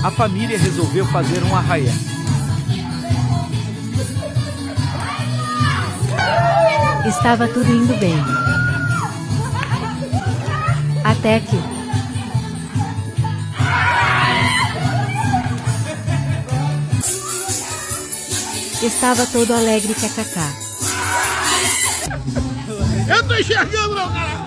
a família resolveu fazer um arraial. Estava tudo indo bem. Até que... Estava todo alegre kkk. Eu tô enxergando, não, cara!